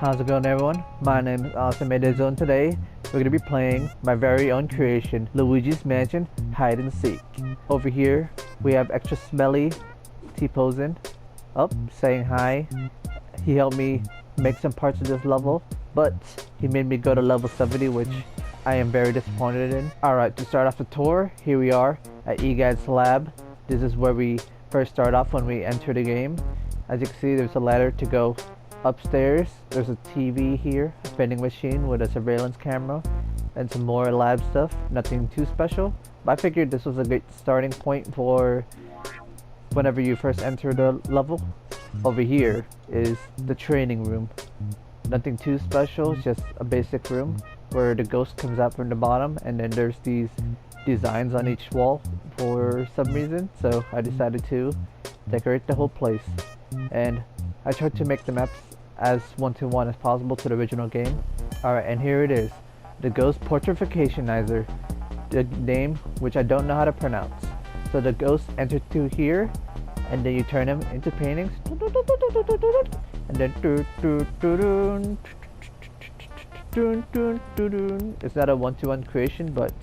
How's it going, everyone? My name is AwesomeADizzle, and today we're going to be playing my very own creation, Luigi's Mansion Hide and Seek. Over here we have extra smelly T-posing up, saying hi. He helped me make some parts of this level, but he made me go to level 70, which I am very disappointed in. Alright, to start off the tour, here we are at E-Gadd's lab. This is where we first start off when we enter the game. As you can see, there's a ladder to go upstairs. There's a TV here, a vending machine with a surveillance camera, and some more lab stuff. Nothing too special, but I figured this was a great starting point for whenever you first enter the level. Over here is the training room. Nothing too special, it's just a basic room where the ghost comes out from the bottom, and then there's these designs on each wall for some reason, so I decided to decorate the whole place. And I tried to make the maps as one-to-one as possible to the original game. Alright, and here it is, the ghost Portrificationizing, the name which I don't know how to pronounce. So the ghost enters through here, and then you turn him into paintings, and then it's not a one-to-one creation, but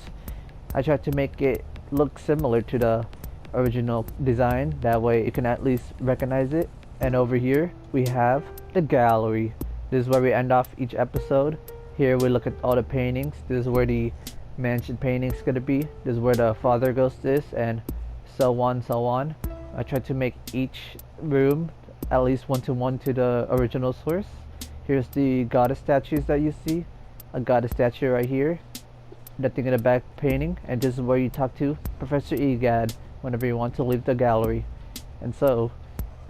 I tried to make it look similar to the original design, that way you can at least recognize it. And over here we have the gallery. This is where we end off each episode. Here we look at all the paintings. This is where the mansion painting is gonna be. This is where the father ghost is, and so on, so on. I tried to make each room at least one-to-one to the original source. Here's the goddess statues that you see. A goddess statue right here. That thing in the back painting. And this is where you talk to Professor E-Gadd whenever you want to leave the gallery. And so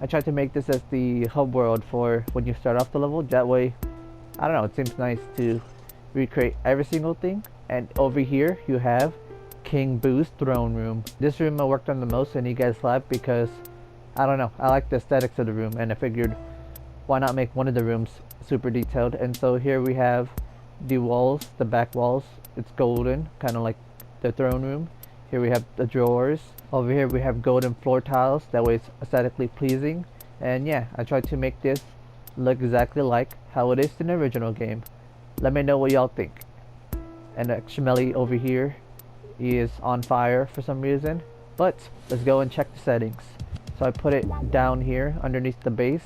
I tried to make this as the hub world for when you start off the level. That way, I don't know, it seems nice to recreate every single thing. And over here you have King Boo's throne room. This room I worked on the most in E-Gadd's lab because, I don't know, I like the aesthetics of the room, and I figured why not make one of the rooms super detailed. And so here we have the walls, the back walls. It's golden, kind of like the throne room. Here we have the drawers. Over here we have golden floor tiles, that way it's aesthetically pleasing. And yeah, I tried to make this look exactly like how it is in the original game. Let me know what y'all think. And Shmelly over here, he is on fire for some reason. But let's go and check the settings. So I put it down here underneath the base.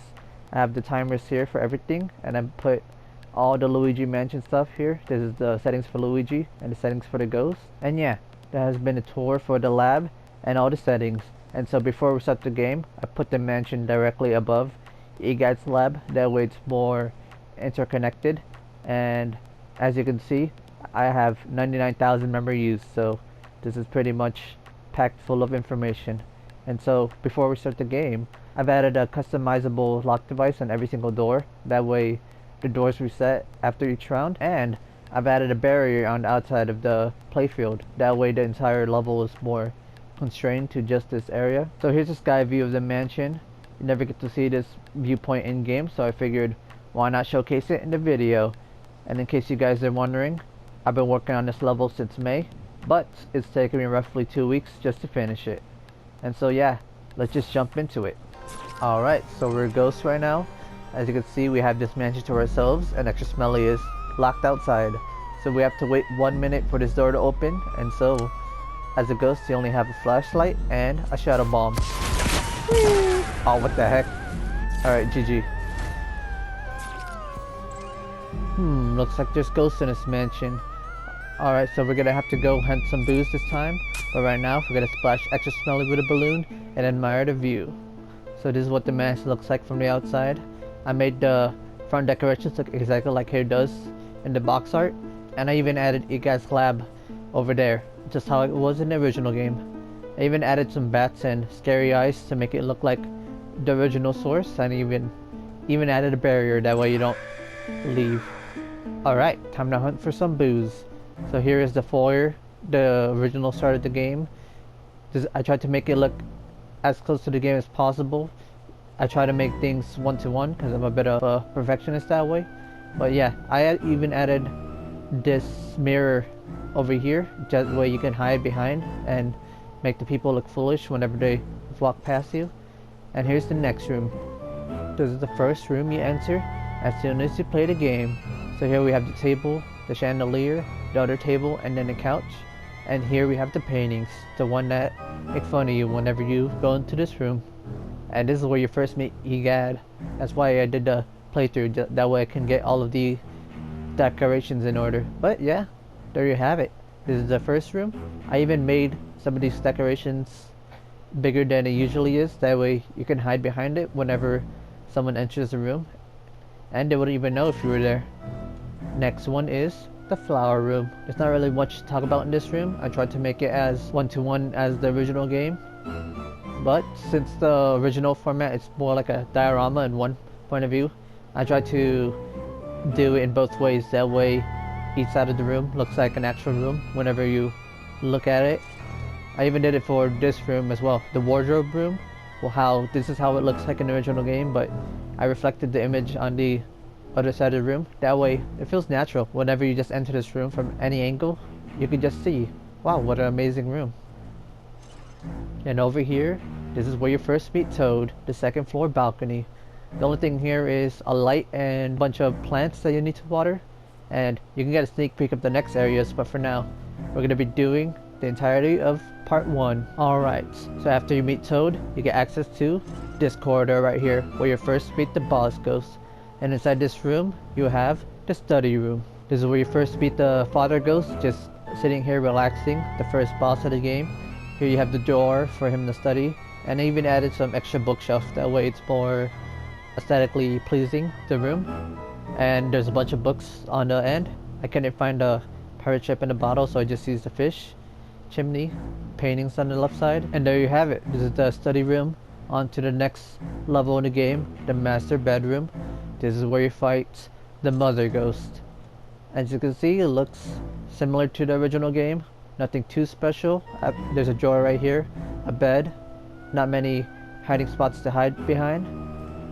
I have the timers here for everything, and I put all the Luigi Mansion stuff here. This is the settings for Luigi and the settings for the ghost. And yeah, that has been a tour for the lab and all the settings. And so before we start the game, I put the mansion directly above E-Gadd's lab. That way it's more interconnected. And as you can see, I have 99,000 memory used, so this is pretty much packed full of information. And so before we start the game, I've added a customizable lock device on every single door. That way the doors reset after each round. And I've added a barrier on the outside of the playfield. That way the entire level is more constrained to just this area. So here's a sky view of the mansion. You never get to see this viewpoint in game, so I figured why not showcase it in the video. And in case you guys are wondering, I've been working on this level since May, but it's taken me roughly 2 weeks just to finish it. And so yeah, let's just jump into it. Alright, so we're ghosts right now. As you can see, we have this mansion to ourselves, and extra smelly is locked outside. So we have to wait 1 minute for this door to open, and so as a ghost you only have a flashlight and a shadow bomb. Oh, what the heck. Alright, GG. Looks like there's ghosts in this mansion. Alright, so we're gonna have to go hunt some booze this time, but right now we're gonna splash extra smelly with a balloon and admire the view. So this is what the mansion looks like from the outside. I made the front decorations look exactly like here does in the box art, and I even added E-Gadd's lab over there, just how it was in the original game. I even added some bats and scary eyes to make it look like the original source, and even added a barrier, that way you don't leave. Alright, time to hunt for some booze. So here is the foyer, the original start of the game. I tried to make it look as close to the game as possible. I try to make things one-to-one because I'm a bit of a perfectionist that way. But yeah, I even added this mirror over here, just way you can hide behind and make the people look foolish whenever they walk past you. And here's the next room. This is the first room you enter. as soon as you play the game. So here we have the table, the chandelier, the other table, and then the couch. And here we have the paintings, the one that make fun of you whenever you go into this room. And this is where you first meet E-Gadd. That's why I did the playthrough, that way I can get all of the decorations in order. But yeah, there you have it. This is the first room. I even made some of these decorations bigger than it usually is, that way you can hide behind it whenever someone enters the room and they wouldn't even know if you were there. Next one is the flower room. There's not really much to talk about in this room. I tried to make it as one-to-one as the original game, but since the original format is more like a diorama in one point of view, I tried to do it in both ways, that way each side of the room looks like an actual room whenever you look at it. I even did it for this room as well, the wardrobe room. Well, this is how it looks like in the original game, but I reflected the image on the other side of the room. That way it feels natural. Whenever you just enter this room from any angle, you can just see, wow, what an amazing room. And over here, this is where you first meet Toad, the second floor balcony. The only thing here is a light and a bunch of plants that you need to water, and you can get a sneak peek of the next areas, but for now we're going to be doing the entirety of part 1. Alright, so after you meet Toad, you get access to this corridor right here, where you first meet the boss ghost. And inside this room, you have the study room. This is where you first meet the father ghost, just sitting here relaxing, the first boss of the game. Here you have the door for him to study, and I even added some extra bookshelf, that way it's more aesthetically pleasing, the room. And there's a bunch of books on the end. I couldn't find a pirate ship in the bottle, so I just used the fish, chimney, paintings on the left side, and there you have it. This is the study room. On to the next level in the game, the master bedroom. This is where you fight the mother ghost. As you can see, it looks similar to the original game, nothing too special. There's a drawer right here, a bed, not many hiding spots to hide behind,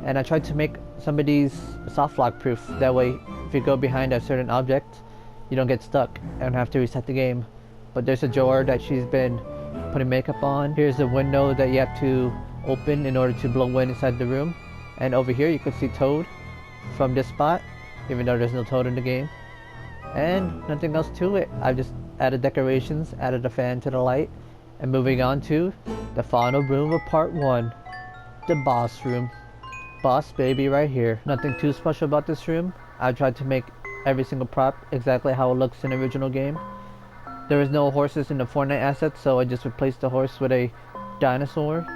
and I tried to make some of these soft lock proof, that way if you go behind a certain object you don't get stuck and have to reset the game. But there's a drawer that she's been putting makeup on. Here's a window that you have to open in order to blow wind inside the room. And over here you can see Toad from this spot, even though there's no Toad in the game. And nothing else to it. I've just added decorations, added a fan to the light. And moving on to the final room of part 1, the boss room. Boss baby right here. Nothing too special about this room. I tried to make every single prop exactly how it looks in the original game. There is no horses in the Fortnite assets, so I just replaced the horse with a dinosaur.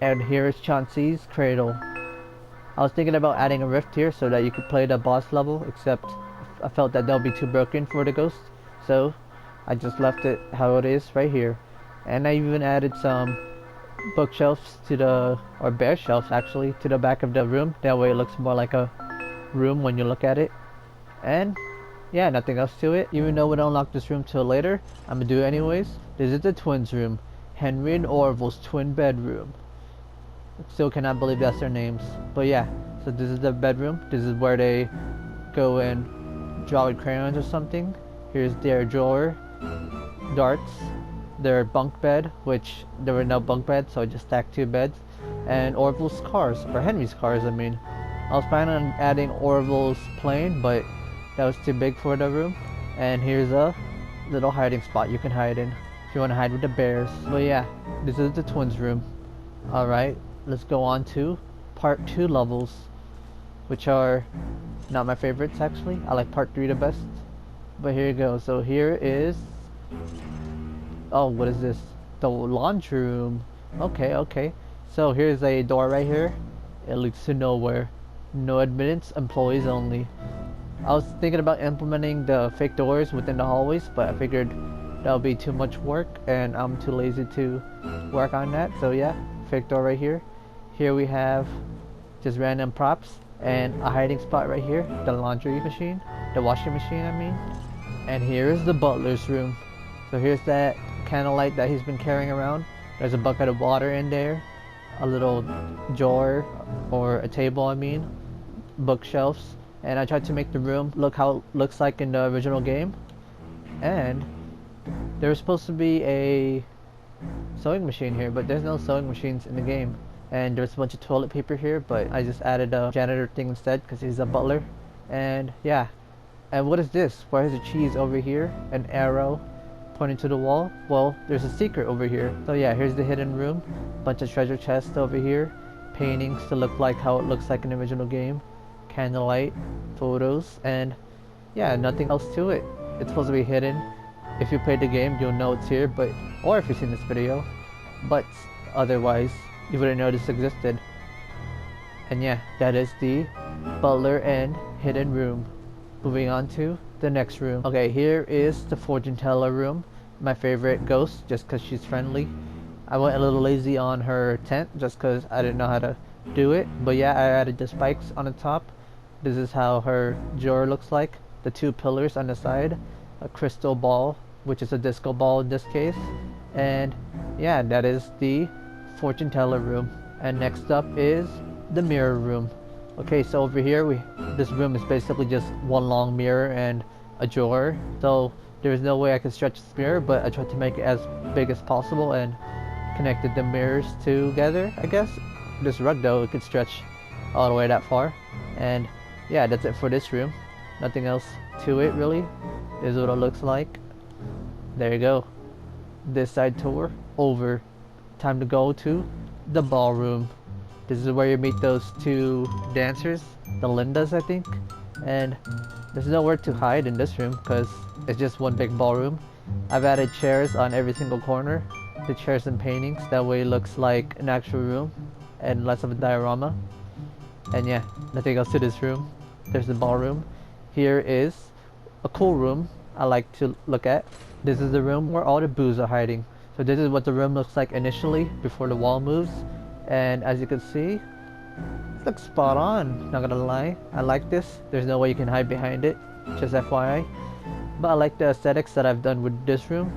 And here is Chauncey's cradle. I was thinking about adding a rift here so that you could play the boss level, except I felt that would be too broken for the ghost, so I just left it how it is right here. And I even added some bookshelves or bare shelves actually, to the back of the room. That way it looks more like a room when you look at it. And yeah, nothing else to it. Even though we don't unlock this room till later, I'm gonna do it anyways. This is the twins room, Henry and Orville's twin bedroom. Still cannot believe that's their names, but yeah. So this is the bedroom. This is where they go and draw with crayons or something. Here's their drawer, darts, their bunk bed, which there were no bunk beds, so I just stacked 2 beds, and Orville's cars, or Henry's cars I mean. I was planning on adding Orville's plane, but that was too big for the room. And here's a little hiding spot you can hide in if you want to hide with the bears. But yeah, this is the twins room. Alright, let's go on to part 2 levels, which are not my favorites actually. I like part 3 the best. But here you go. So here is, oh, what is this? The laundry room. Okay. So here's a door right here. It leads to nowhere. No admittance, employees only. I was thinking about implementing the fake doors within the hallways, but I figured that would be too much work and I'm too lazy to work on that. So yeah, fake door right here. Here we have just random props and a hiding spot right here, the laundry machine, the washing machine I mean. And here is the butler's room. So here's that candlelight that he's been carrying around. There's a bucket of water in there, a little drawer or a table I mean, bookshelves, and I tried to make the room look how it looks like in the original game. And there was supposed to be a sewing machine here, but there's no sewing machines in the game. And there's a bunch of toilet paper here, but I just added a janitor thing instead because he's a butler. And yeah. And what is this? Why is a cheese over here? An arrow pointing to the wall? Well, there's a secret over here. So yeah, here's the hidden room. Bunch of treasure chests over here. Paintings to look like how it looks like in the original game. Candlelight, photos, and yeah, nothing else to it. It's supposed to be hidden. If you played the game, you'll know it's here, but or if you've seen this video. But otherwise, you wouldn't know this existed. And yeah, that is the butler and hidden room. Moving on to the next room. Okay, here is the fortune teller room. My favorite ghost, just because she's friendly. I went a little lazy on her tent, just because I didn't know how to do it. But yeah, I added the spikes on the top. This is how her drawer looks like. The two pillars on the side. A crystal ball, which is a disco ball in this case. And yeah, that is the fortune teller room. And next up is the mirror room. Okay, so over here, this room is basically just one long mirror and a drawer. So there's no way I could stretch this mirror, but I tried to make it as big as possible and connected the mirrors together, I guess. This rug though, it could stretch all the way that far. And yeah, that's it for this room. Nothing else to it really. This is what it looks like. There you go. This side tour over. Time to go to the ballroom. This is where you meet those two dancers, the Lindas, I think. And there's nowhere to hide in this room because it's just one big ballroom. I've added chairs on every single corner. The chairs and paintings, that way it looks like an actual room and less of a diorama. And yeah, nothing else to this room. There's the ballroom. Here is a cool room I like to look at. This is the room where all the booze are hiding. So this is what the room looks like initially before the wall moves. And as you can see, it looks spot on, not gonna lie. I like this. There's no way you can hide behind it, just FYI. But I like the aesthetics that I've done with this room.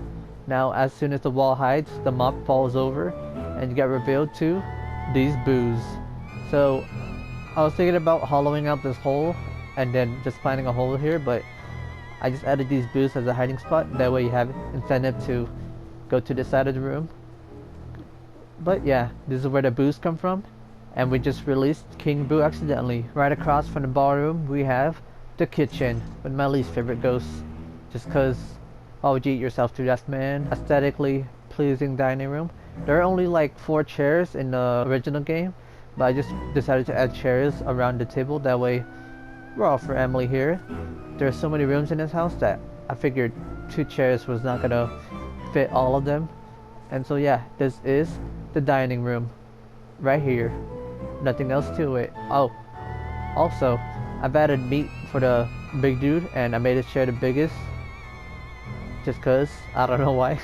Now as soon as the wall hides, the mop falls over and you get revealed to these boos. So I was thinking about hollowing out this hole and then just planting a hole here, but I just added these boos as a hiding spot. That way you have incentive to go to the side of the room. But yeah, this is where the boos come from. And we just released King Boo accidentally. Right across from the ballroom, we have the kitchen with my least favorite ghosts. Just cause, why would you eat yourself to death, man? Aesthetically pleasing dining room. There are only like 4 chairs in the original game, but I just decided to add chairs around the table. That way, we're all for Emily here. There are so many rooms in this house that I figured 2 chairs was not gonna fit all of them. And so yeah, this is the dining room right here. Nothing else to it. Oh, also I've added meat for the big dude and I made his chair the biggest just cause I don't know why.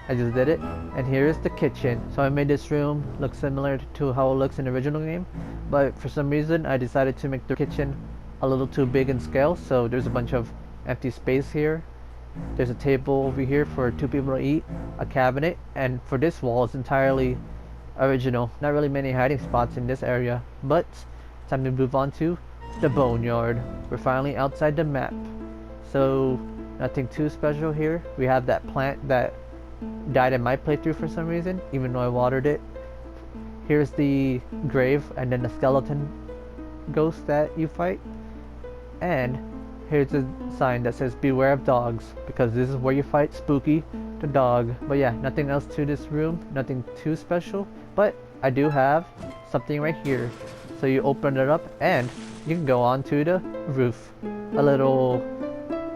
I just did it. And here is the kitchen. So I made this room look similar to how it looks in the original game, but for some reason I decided to make the kitchen a little too big in scale. So there's a bunch of empty space here. There's a table over here for 2 people to eat, a cabinet, and for this wall it's entirely original. Not really many hiding spots in this area, but time to move on to the boneyard. We're finally outside the map. So nothing too special here. We have that plant that died in my playthrough for some reason, even though I watered it. Here's the grave and then the skeleton ghost that you fight. And here's a sign that says beware of dogs, because this is where you fight Spooky the dog. But yeah, nothing else to this room, nothing too special, but I do have something right here. So you open it up and you can go on to the roof. A little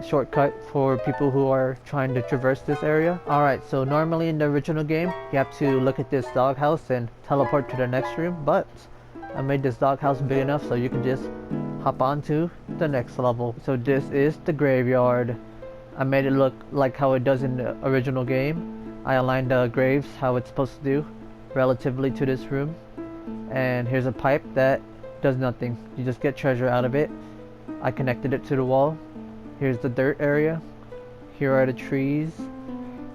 shortcut for people who are trying to traverse this area. Alright, so normally in the original game you have to look at this doghouse and teleport to the next room, but I made this doghouse big enough so you can just hop on to the next level. So this is the graveyard. I made it look like how it does in the original game. I aligned the graves how it's supposed to do relatively to this room. And here's a pipe that does nothing. You just get treasure out of it. I connected it to the wall. Here's the dirt area. Here are the trees.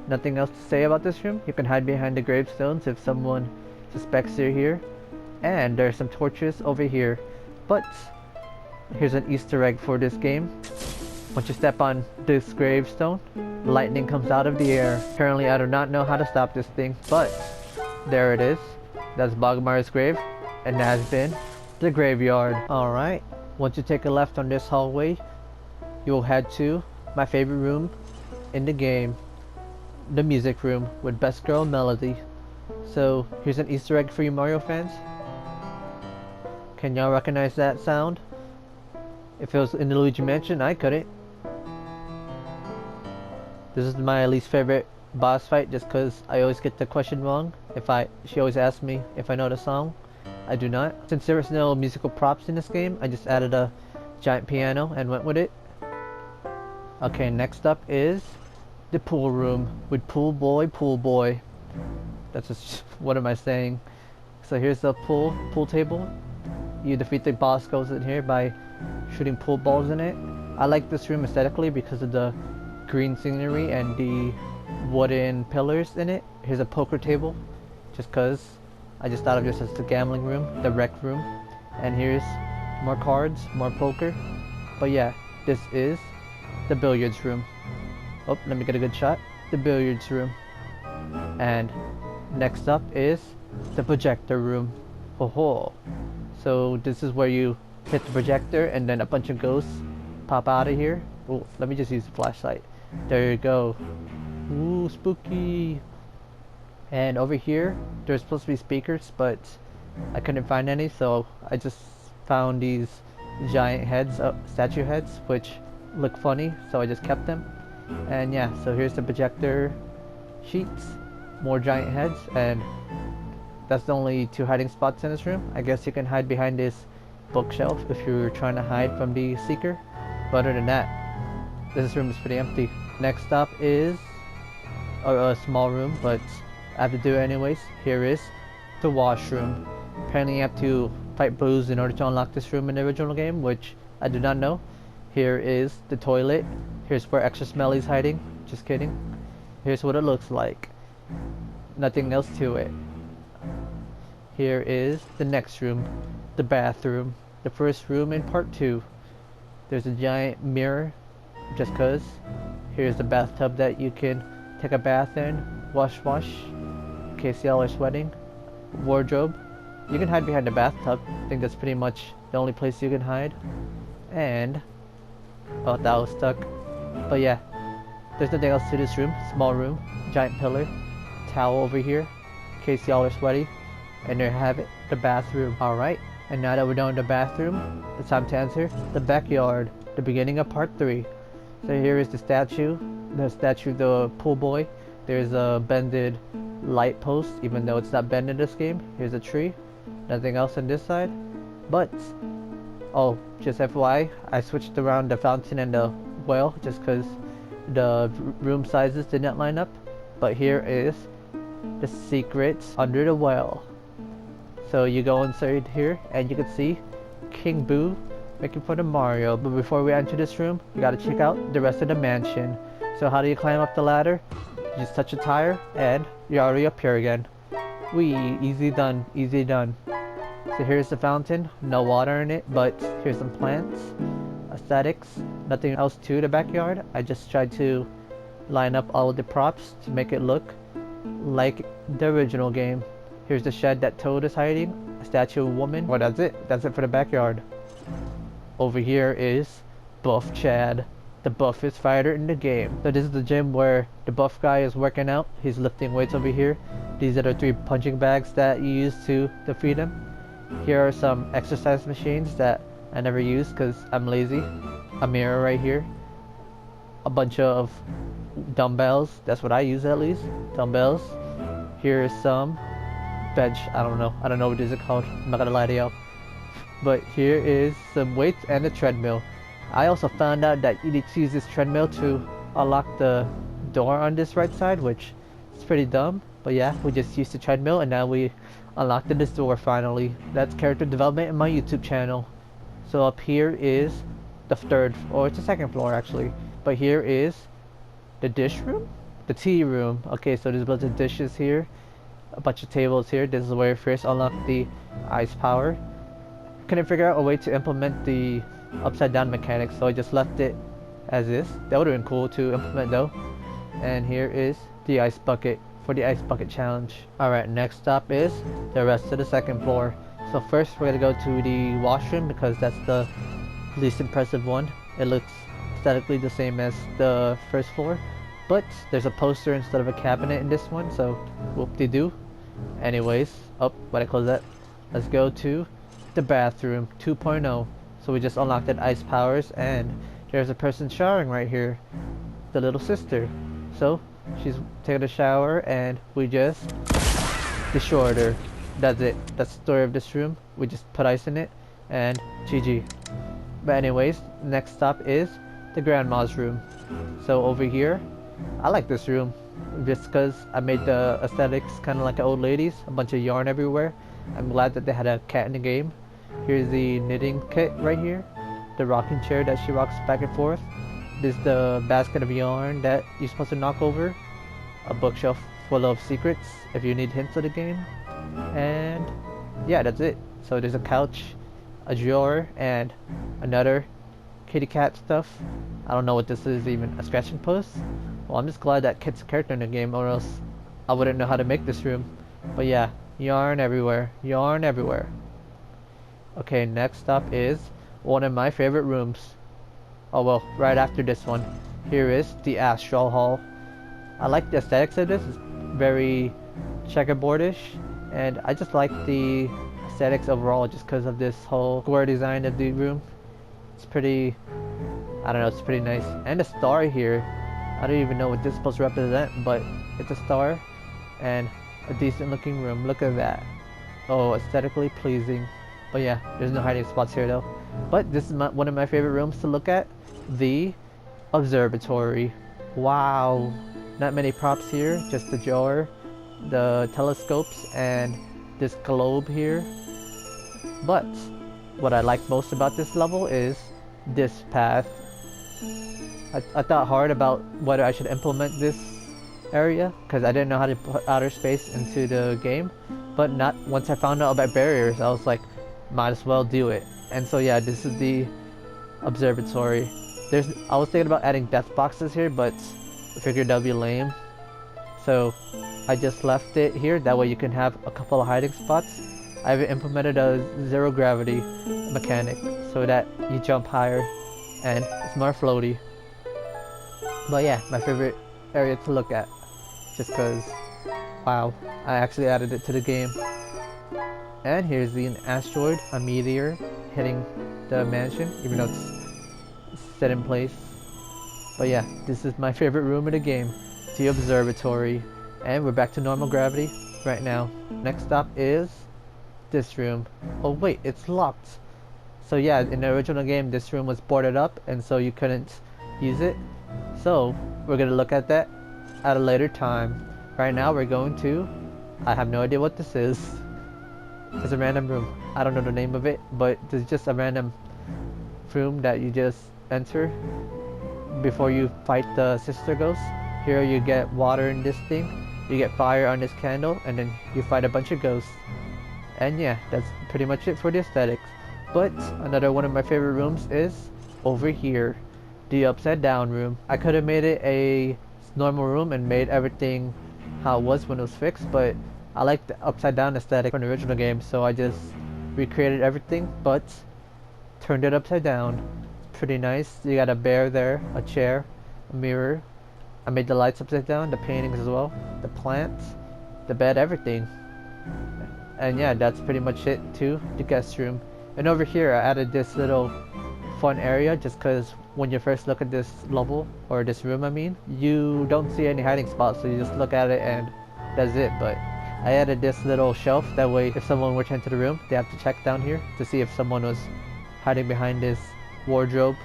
Nothing else to say about this room. You can hide behind the gravestones if someone suspects you're here. And there's some torches over here. But here's an Easter egg for this game. Once you step on this gravestone, lightning comes out of the air. Apparently I do not know how to stop this thing, but there it is. That's Bogmar's grave, and that has been the graveyard. Alright, once you take a left on this hallway, you'll head to my favorite room in the game, the music room with best girl Medley. So here's an Easter egg for you Mario fans. Can y'all recognize that sound? If it was in the Luigi mansion, I couldn't. This is my least favorite boss fight just because I always get the question wrong. She always asks me if I know the song. I do not. Since there was no musical props in this game, I just added a giant piano and went with it. Okay, next up is the pool room with pool boy. That's just, what am I saying? So here's the pool table. You defeat the boss goes in here by shooting pool balls in it. I like this room aesthetically because of the green scenery and the wooden pillars in it. Here's a poker table, just cause I just thought of this as the gambling room, the rec room. And here's more cards, more poker. But yeah, this is the billiards room. Oh, let me get a good shot. The billiards room. And next up is the projector room. Ho. So this is where you hit the projector and then a bunch of ghosts pop out of here. Oh, let me just use the flashlight. There you go. Ooh, spooky. And over here, there's supposed to be speakers, but I couldn't find any, so I just found these giant heads, statue heads, which look funny, so I just kept them. And yeah, so here's the projector sheets, more giant heads, and that's the only two hiding spots in this room. I guess you can hide behind this bookshelf if you're trying to hide from the seeker. But other than that, this room is pretty empty. Next up is a small room, but I have to do it anyways. Here is the washroom. Apparently you have to fight Booze in order to unlock this room in the original game, which I did not know. Here is the toilet. Here's where Extra Smelly's hiding. Just kidding. Here's what it looks like. Nothing else to it. Here is the next room, the bathroom. The first room in part 2. There's a giant mirror, just cause. Here's the bathtub that you can take a bath in, wash, in case y'all are sweating. Wardrobe. You can hide behind the bathtub. I think that's pretty much the only place you can hide. And, oh, that was stuck. But yeah, there's nothing else to this room. Small room, giant pillar, towel over here, in case y'all are sweaty. And there you have it, the bathroom. Alright, and now that we're done with the bathroom, it's time to answer the backyard, the beginning of part 3. So here is the statue of the pool boy. There's a bended light post, even though it's not bent in this game. Here's a tree. Nothing else on this side. But, oh, just FYI, I switched around the fountain and the well just because the room sizes did not line up. But here is the secret under the well. So you go inside here and you can see King Boo making fun of Mario. But before we enter this room, we gotta check out the rest of the mansion. So how do you climb up the ladder? You just touch a tire and you're already up here again. Easy done, easy done. So here's the fountain, no water in it, but here's some plants, aesthetics, nothing else to the backyard. I just tried to line up all of the props to make it look like the original game. Here's the shed that Toad is hiding, a statue of a woman. Well, that's it for the backyard. Over here is Buff Chad, the buffest fighter in the game. So this is the gym where the buff guy is working out. He's lifting weights over here. These are the 3 punching bags that you use to defeat him. Here are some exercise machines that I never use because I'm lazy. A mirror right here. A bunch of dumbbells. That's what I use at least. Dumbbells. Here is some bench. I don't know what this is called. I'm not gonna lie to you. But here is some weights and a treadmill. I also found out that you need to use this treadmill to unlock the door on this right side, which is pretty dumb. But yeah, we just used the treadmill and now we unlocked this door finally. That's character development in my YouTube channel. So up here is the it's the second floor actually. But here is the dish room? The tea room. Okay, so there's a bunch of dishes here. A bunch of tables here. This is where you first unlock the ice power. Couldn't figure out a way to implement the upside down mechanics, so I just left it as is. That would have been cool to implement though. And here is the ice bucket for the ice bucket challenge. Alright, next stop is the rest of the second floor. So first we're gonna go to the washroom because that's the least impressive one. It looks aesthetically the same as the first floor, but there's a poster instead of a cabinet in this one, so whoop-de-doo. Anyways, why'd I close that? Let's go to the bathroom 2.0. So we just unlocked that ice powers, and there's a person showering right here, the little sister. So she's taking a shower and we just destroyed her. That's it. That's the story of this room. We just put ice in it and GG. But anyways, next stop is the grandma's room. So over here, I like this room just because I made the aesthetics kind of like an old lady's, a bunch of yarn everywhere. I'm glad that they had a cat in the game. Here's the knitting kit right here, the rocking chair that she rocks back and forth. This is the basket of yarn that you're supposed to knock over, a bookshelf full of secrets if you need hints of the game, and yeah, that's it. So there's a couch, a drawer, and another kitty cat stuff. I don't know what this is, even a scratching post. Well, I'm just glad that Kit's a character in the game, or else I wouldn't know how to make this room. But yeah, yarn everywhere, yarn everywhere. Okay, next stop is one of my favorite rooms. Oh well, right after this one. Here is the Astral Hall. I like the aesthetics of this. It's very checkerboardish, and I just like the aesthetics overall just because of this whole square design of the room. It's pretty, I don't know, it's pretty nice. And the star here, I don't even know what this is supposed to represent, but it's a star and a decent looking room. Look at that. Oh, aesthetically pleasing. But yeah, there's no hiding spots here though. But this is one of my favorite rooms to look at, the Observatory. Wow, not many props here, just the jar, the telescopes, and this globe here. But what I like most about this level is this path. I thought hard about whether I should implement this area because I didn't know how to put outer space into the game, but not once I found out about barriers, I was like, might as well do it. And so yeah, this is the Observatory. I was thinking about adding death boxes here, but I figured that would be lame, so I just left it here. That way you can have a couple of hiding spots. I've implemented a zero gravity mechanic so that you jump higher and it's more floaty. But yeah, my favorite area to look at, just cause wow, I actually added it to the game. And here's an asteroid, a meteor hitting the mansion, even though it's set in place. But yeah, this is my favorite room in the game, the Observatory. And we're back to normal gravity right now. Next stop is this room. Oh wait, it's locked. So yeah, in the original game this room was boarded up and so you couldn't use it. So we're gonna look at that at a later time. Right now we're going to, I have no idea what this is. It's a random room. I don't know the name of it, but it's just a random room that you just enter before you fight the sister ghost. Here you get water in this thing, you get fire on this candle, and then you fight a bunch of ghosts. And yeah, that's pretty much it for the aesthetics. But another one of my favorite rooms is over here, the upside down room. I could have made it a normal room and made everything how it was when it was fixed, but I like the upside down aesthetic from the original game, so I just recreated everything but turned it upside down. It's pretty nice. You got a bear there, a chair, a mirror. I made the lights upside down, the paintings as well, the plants, the bed, everything. And yeah, that's pretty much it to the guest room. And over here I added this little fun area just because when you first look at this level, or this room I mean, you don't see any hiding spots, so you just look at it and that's it. But I added this little shelf, that way if someone were to enter the room, they have to check down here to see if someone was hiding behind this wardrobe.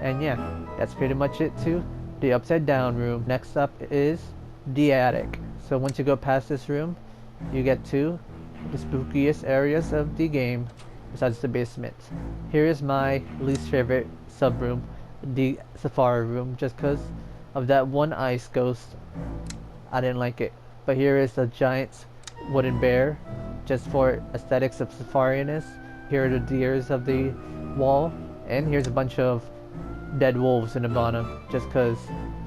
And yeah, that's pretty much it too. The upside down room. Next up is the attic. So once you go past this room, you get to the spookiest areas of the game besides the basement. Here is my least favorite sub room, the safari room, just because of that one ice ghost. I didn't like it. But here is a giant wooden bear, just for aesthetics of safariness. Here are the deers of the wall, and here's a bunch of dead wolves in the bottom, just because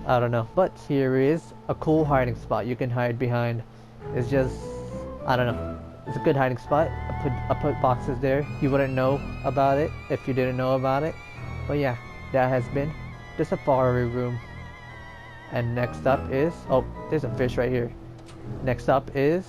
I don't know. But here is a cool hiding spot you can hide behind. It's just, I don't know. It's a good hiding spot. I put boxes there. You wouldn't know about it if you didn't know about it. But yeah, that has been the safari room. And next up is, oh, there's a fish right here. Next up is,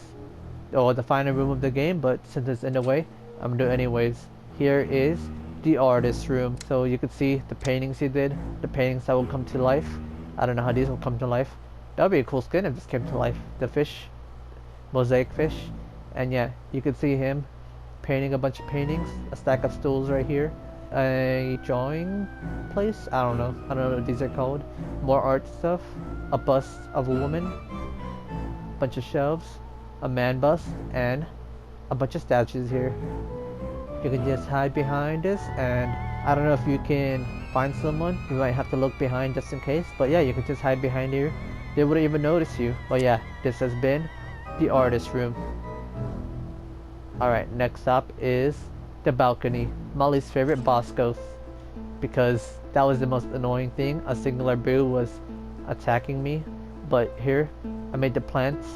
oh, the final room of the game, but since it's in the way, I'm gonna do it anyways. Here is the artist room. So you can see the paintings he did, the paintings that will come to life. I don't know how these will come to life. That would be a cool skin if this came to life. The fish, mosaic fish. And yeah, you can see him painting a bunch of paintings, a stack of stools right here, a drawing place, I don't know what these are called, more art stuff, a bust of a woman, bunch of shelves, a man bust, and a bunch of statues here. You can just hide behind this, and I don't know if you can find someone. You might have to look behind just in case, but yeah, you can just hide behind here. They wouldn't even notice you. But yeah, this has been the artist room. Alright, next up is the balcony. Molly's favorite boss ghost, because that was the most annoying thing. A singular boo was attacking me, but here I made the plants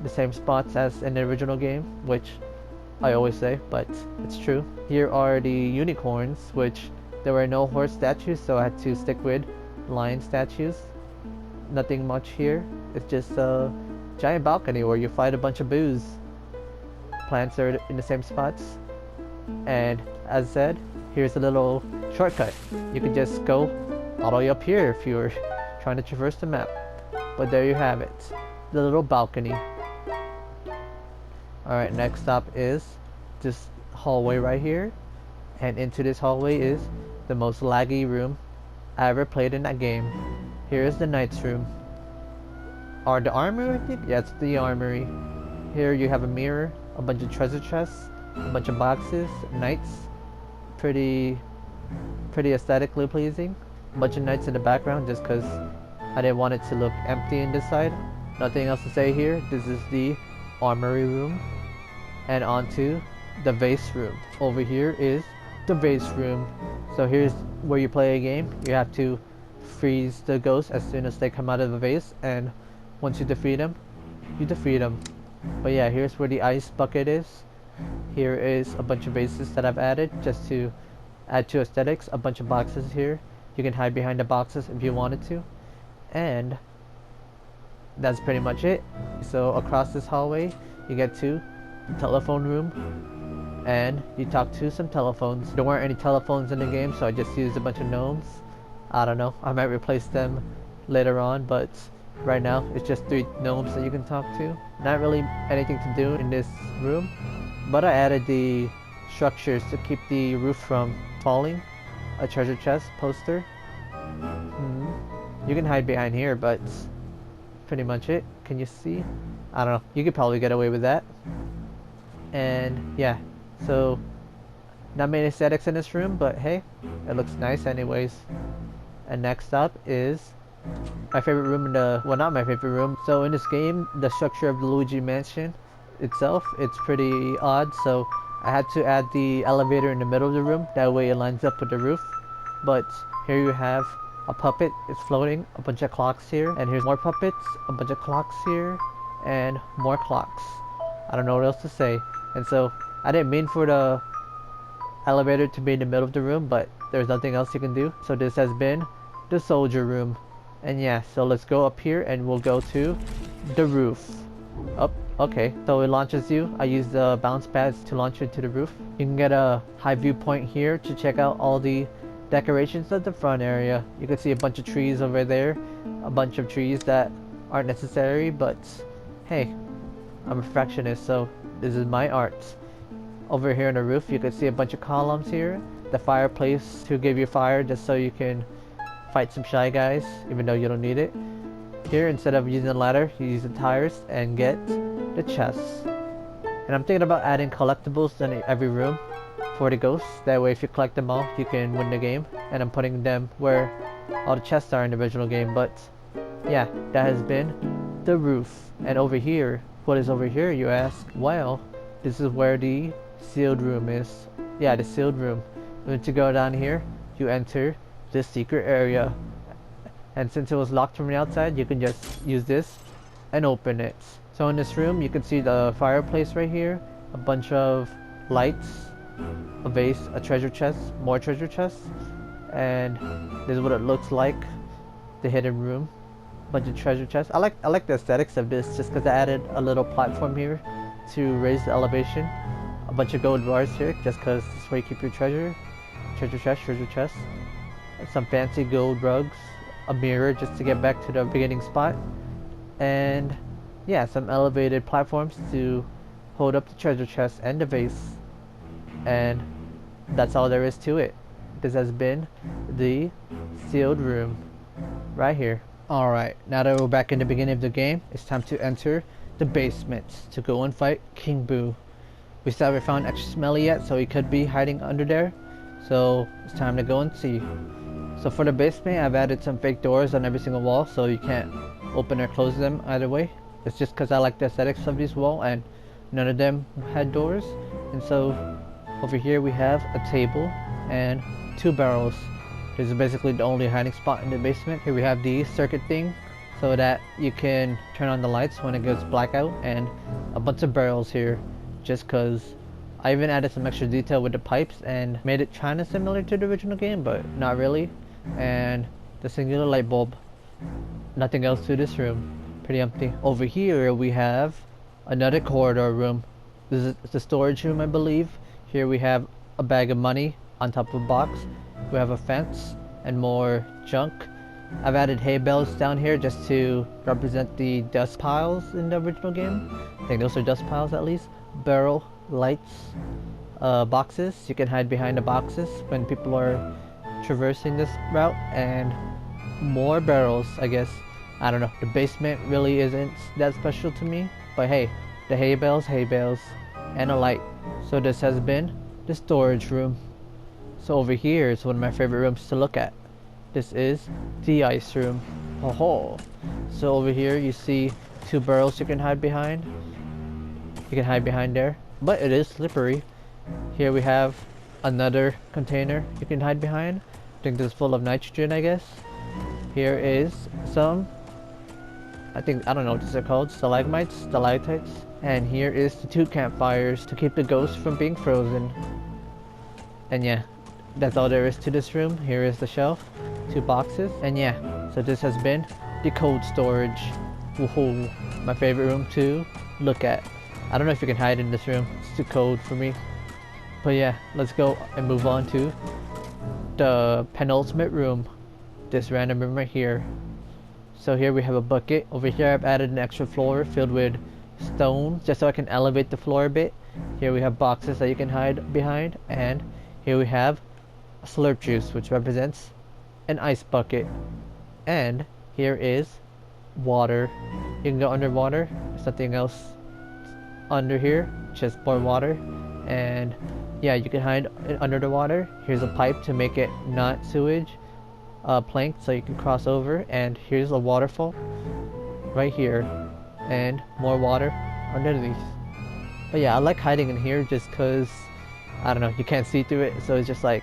the same spots as in the original game, which I always say, but it's true. Here are the unicorns, which there were no horse statues, so I had to stick with lion statues. Nothing much here. It's just a giant balcony where you fight a bunch of boos. Plants are in the same spots, and as said, here's a little shortcut. You can just go all the way up here if you're trying to traverse the map. But there you have it, the little balcony. Alright, next up is this hallway right here, and into this hallway is the most laggy room I ever played in that game. Here is the knight's room, or the armory, I think? Yeah, it's the armory. Here you have a mirror, a bunch of treasure chests, a bunch of boxes, knights, pretty aesthetically pleasing. A bunch of knights in the background just because I didn't want it to look empty in this side. Nothing else to say here. This is the armory room. And onto the vase room. Over here is the vase room. So here's where you play a game. You have to freeze the ghosts as soon as they come out of the vase, and once you defeat them, you defeat them. But yeah, here's where the ice bucket is. Here is a bunch of vases that I've added just to add to aesthetics. A bunch of boxes here. You can hide behind the boxes if you wanted to. And that's pretty much it. So across this hallway you get to the telephone room, and you talk to some telephones. There weren't any telephones in the game, so I just used a bunch of gnomes. I don't know, I might replace them later on, but right now it's just 3 gnomes that you can talk to. Not really anything to do in this room, but I added the structures to keep the roof from falling. A treasure chest poster. You can hide behind here, but pretty much it. Can you see? I don't know, you could probably get away with that. And yeah, so not many aesthetics in this room, but hey, it looks nice anyways. And next up is my favorite room in the, well, not my favorite room. So in this game, the structure of the Luigi mansion itself, it's pretty odd, so I had to add the elevator in the middle of the room, that way it lines up with the roof. But here you have a puppet, it's floating, a bunch of clocks here, and here's more puppets, a bunch of clocks here, and more clocks. I don't know what else to say. And so I didn't mean for the elevator to be in the middle of the room, but there's nothing else you can do. So this has been the soldier room. And yeah, so let's go up here and we'll go to the roof. Oh, okay, so it launches you. I use the bounce pads to launch you to the roof. You can get a high viewpoint here to check out all the decorations of the front area. You can see a bunch of trees over there, a bunch of trees that aren't necessary, but hey, I'm a perfectionist, so this is my art. Over here on the roof you can see a bunch of columns here, the fireplace to give you fire just so you can fight some shy guys even though you don't need it. Here, instead of using the ladder, you use the tires and get the chests. And I'm thinking about adding collectibles in every room for the ghosts, that way if you collect them all you can win the game. And I'm putting them where all the chests are in the original game. But yeah, that has been the roof. And over here, what is over here, you ask? Well, this is where the sealed room is. Yeah, the sealed room. When you go down here, you enter the secret area. and since it was locked from the outside, you can just use this and open it. So in this room, you can see the fireplace right here, a bunch of lights, a vase, a treasure chest, more treasure chests, and this is what it looks like, the hidden room. Bunch of treasure chests. I like the aesthetics of this just because I added a little platform here to raise the elevation. A bunch of gold bars here just because this is where you keep your treasure. Treasure chest. Some fancy gold rugs. A mirror just to get back to the beginning spot. And yeah, some elevated platforms to hold up the treasure chest and the vase. And that's all there is to it. This has been the sealed room right here. Alright, now that we're back in the beginning of the game, it's time to enter the basement to go and fight King Boo. We still haven't found Extra Smelly yet, so he could be hiding under there. So it's time to go and see. So for the basement, I've added some fake doors on every single wall so you can't open or close them either way. It's just because I like the aesthetics of this wall and none of them had doors. And so over here we have a table and 2 barrels. This is basically the only hiding spot in the basement. Here we have the circuit thing so that you can turn on the lights when it goes blackout, and a bunch of barrels here just cause. I even added some extra detail with the pipes and made it kinda similar to the original game, but not really. And the singular light bulb. Nothing else to this room. Pretty empty. Over here we have another corridor room. This is the storage room, I believe. Here we have a bag of money on top of a box. We have a fence and more junk. I've added hay bales down here just to represent the dust piles in the original game. I think those are dust piles at least. Barrel, lights, boxes. You can hide behind the boxes when people are traversing this route. And more barrels, I guess. I don't know. The basement really isn't that special to me. But hey, the hay bales, and a light. So this has been the storage room. So over here is one of my favorite rooms to look at. This is the ice room. Oh, so over here you see 2 barrels you can hide behind. You can hide behind there, but it is slippery. Here we have another container you can hide behind. I think this is full of nitrogen, I guess. Here is some, I don't know what these are called, stalagmites, stalactites. And here is the 2 campfires to keep the ghosts from being frozen. And yeah, that's all there is to this room. Here is the shelf, 2 boxes, and yeah, so this has been the cold storage. Woohoo, my favorite room to look at. I don't know if you can hide in this room, it's too cold for me. But yeah, let's go and move on to the penultimate room, this random room right here. So here we have a bucket. Over here I've added an extra floor filled with stone just so I can elevate the floor a bit. Here we have boxes that you can hide behind, and here we have slurp juice, which represents an ice bucket. And here is water. You can go underwater. There's nothing else under here, just more water. And yeah, you can hide under the water. Here's a pipe to make it not sewage, plank so you can cross over. And here's a waterfall right here, and more water underneath. But yeah, I like hiding in here just cause I don't know, you can't see through it, so it's just like,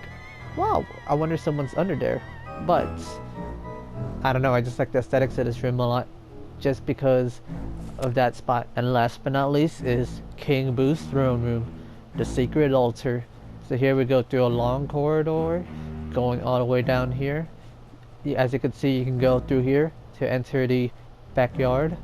wow, I wonder if someone's under there. But I don't know, I just like the aesthetics of this room a lot just because of that spot. And last but not least is King Boo's throne room, the secret altar. So here we go through a long corridor going all the way down here. As you can see, you can go through here to enter the backyard,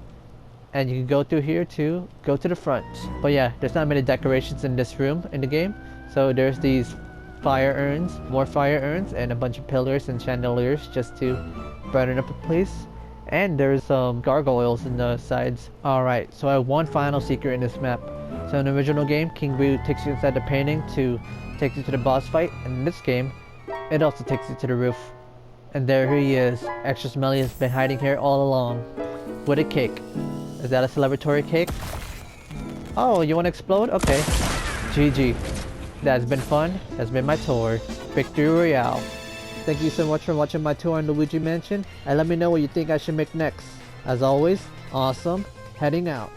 and you can go through here to go to the front. But yeah, there's not many decorations in this room in the game. So there's these fire urns, more fire urns, and a bunch of pillars and chandeliers just to brighten up the place. And there's some gargoyles in the sides. Alright, so I have one final secret in this map. So in the original game, King Boo takes you inside the painting to take you to the boss fight. And in this game, it also takes you to the roof. And there he is. Extra Smelly has been hiding here all along with a cake. Is that a celebratory cake? Oh, you want to explode? Okay. GG. That's been fun. That's been my tour. Victory Royale. Thank you so much for watching my tour on Luigi Mansion, and let me know what you think I should make next. As always, awesome, heading out.